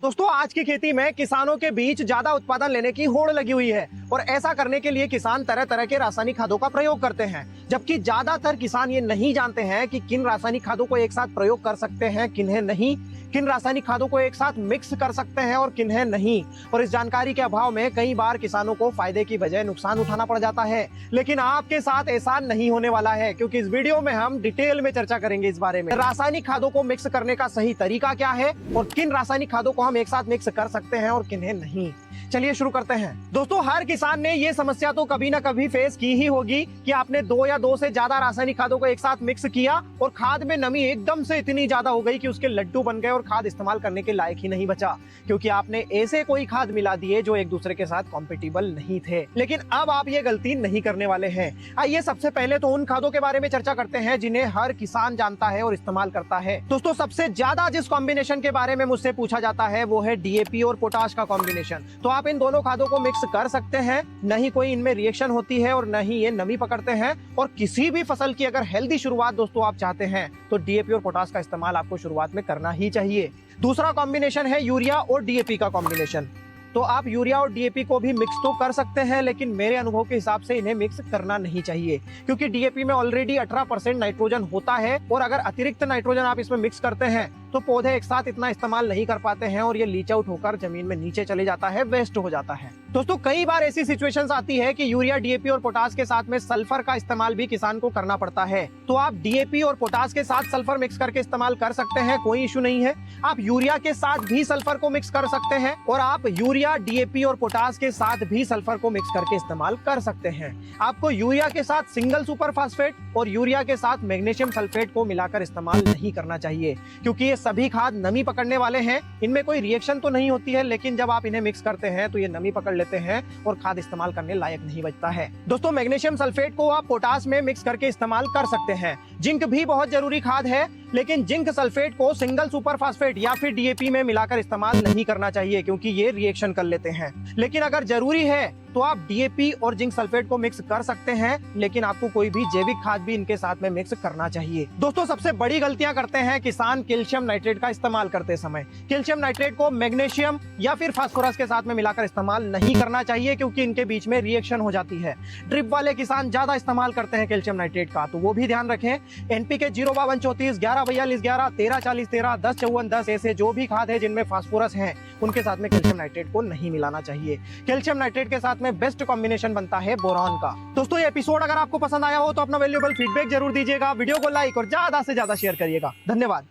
दोस्तों आज की खेती में किसानों के बीच ज्यादा उत्पादन लेने की होड़ लगी हुई है और ऐसा करने के लिए किसान तरह तरह के रासायनिक खादों का प्रयोग करते हैं, जबकि ज्यादातर किसान ये नहीं जानते हैं कि किन रासायनिक खादों को एक साथ प्रयोग कर सकते हैं, किन्हें नहीं, किन रासायनिक खादों को एक साथ मिक्स कर सकते हैं और किन्हें नहीं। और इस जानकारी के अभाव में कई बार किसानों को फायदे की बजाय नुकसान उठाना पड़ जाता है। लेकिन आपके साथ ऐसा नहीं होने वाला है, क्योंकि इस वीडियो में हम डिटेल में चर्चा करेंगे इस बारे में। रासायनिक खादों को मिक्स करने का सही तरीका क्या है और किन रासायनिक खादों को हम एक साथ मिक्स कर सकते हैं और किन्हें नहीं। चलिए शुरू करते हैं। दोस्तों हर किसान ने ये समस्या तो कभी ना कभी फेस की ही होगी कि आपने 2 या 2 से ज्यादा रासायनिक खादों को एक साथ मिक्स किया और खाद में नमी एकदम से इतनी ज्यादा हो गई कि उसके लड्डू बन गए और खाद इस्तेमाल करने के लायक ही नहीं बचा, क्योंकि आपने ऐसे कोई खाद मिला दिए जो एक दूसरे के साथ कॉम्पिटिबल नहीं थे। लेकिन अब आप ये गलती नहीं करने वाले हैं। आइए सबसे पहले तो उन खादों के बारे में चर्चा करते हैं जिन्हें हर किसान जानता है और इस्तेमाल करता है। दोस्तों सबसे ज्यादा जिस कॉम्बिनेशन के बारे में मुझसे पूछा जाता है वो है डीएपी और पोटाश का कॉम्बिनेशन। तो आप इन दोनों खादों को मिक्स कर सकते हैं, न ही कोई इनमें रिएक्शन होती है और न ही ये नमी पकड़ते हैं। और किसी भी फसल की अगर हेल्दी शुरुआत दोस्तों आप चाहते हैं तो डीएपी और पोटाश का इस्तेमाल आपको शुरुआत में करना ही चाहिए। दूसरा कॉम्बिनेशन है यूरिया और डीएपी का कॉम्बिनेशन। तो आप यूरिया और डीएपी को भी मिक्स तो कर सकते हैं, लेकिन मेरे अनुभव के हिसाब से इन्हें मिक्स करना नहीं चाहिए, क्योंकि डीएपी में ऑलरेडी 18% नाइट्रोजन होता है और अगर अतिरिक्त नाइट्रोजन आप इसमें मिक्स करते हैं तो पौधे एक साथ इतना इस्तेमाल नहीं कर पाते हैं और ये लीच आउट होकर जमीन में नीचे चले जाता है, वेस्ट हो जाता है। दोस्तों कई बार ऐसी सिचुएशंस आती है कि यूरिया, डीएपी और पोटाश के साथ में सल्फर का इस्तेमाल भी किसान को करना पड़ता है। तो आप डीएपी और पोटाश के साथ सल्फर मिक्स करके इस्तेमाल कर सकते हैं, कोई इशू नहीं है। आप यूरिया के साथ भी सल्फर को मिक्स कर सकते हैं और आप यूरिया, डीएपी और पोटाश के साथ भी सल्फर को मिक्स करके इस्तेमाल कर सकते हैं। आपको यूरिया के साथ सिंगल सुपर फास्फेट और यूरिया के साथ मैग्नीशियम सल्फेट को मिलाकर इस्तेमाल नहीं करना चाहिए, क्योंकि ये सभी खाद नमी पकड़ने वाले हैं। इनमें कोई रिएक्शन तो नहीं होती है, लेकिन जब आप इन्हें मिक्स करते हैं तो ये नमी पकड़ लेते हैं और खाद इस्तेमाल करने लायक नहीं बचता है। दोस्तों मैग्नीशियम सल्फेट को आप पोटाश में मिक्स करके इस्तेमाल कर सकते हैं। जिंक भी बहुत जरूरी खाद है, लेकिन जिंक सल्फेट को सिंगल सुपर फास्फेट या फिर डीएपी में मिलाकर इस्तेमाल नहीं करना चाहिए, क्योंकि ये रिएक्शन कर लेते हैं। लेकिन अगर जरूरी है तो आप डीएपी और जिंक सल्फेट को मिक्स कर सकते हैं, लेकिन आपको कोई भी जैविक खाद भी इनके साथ में मिक्स करना चाहिए। दोस्तों सबसे बड़ी गलतियां करते हैं किसान कैल्शियम नाइट्रेट का इस्तेमाल करते समय। कैल्शियम नाइट्रेट को मैग्नीशियम या फिर फास्फोरस के साथ में मिलाकर इस्तेमाल नहीं करना चाहिए, क्योंकि इनके बीच में रिएक्शन हो जाती है। ड्रिप वाले किसान ज्यादा इस्तेमाल करते हैं कैल्शियम नाइट्रेट का, तो वो भी ध्यान रखें। एनपीके 05234, 114211, 134013, 105410 ऐसे जो भी खाद है जिनमें फास्फोरस है उनके साथ में कैल्शियम नाइट्रेट को नहीं मिलाना चाहिए। कैल्शियम नाइट्रेट के साथ में बेस्ट कॉम्बिनेशन बनता है बोरॉन का। दोस्तों ये एपिसोड अगर आपको पसंद आया हो तो अपना वैल्यूएबल फीडबैक जरूर दीजिएगा, वीडियो को लाइक और ज्यादा से ज्यादा शेयर करिएगा। धन्यवाद।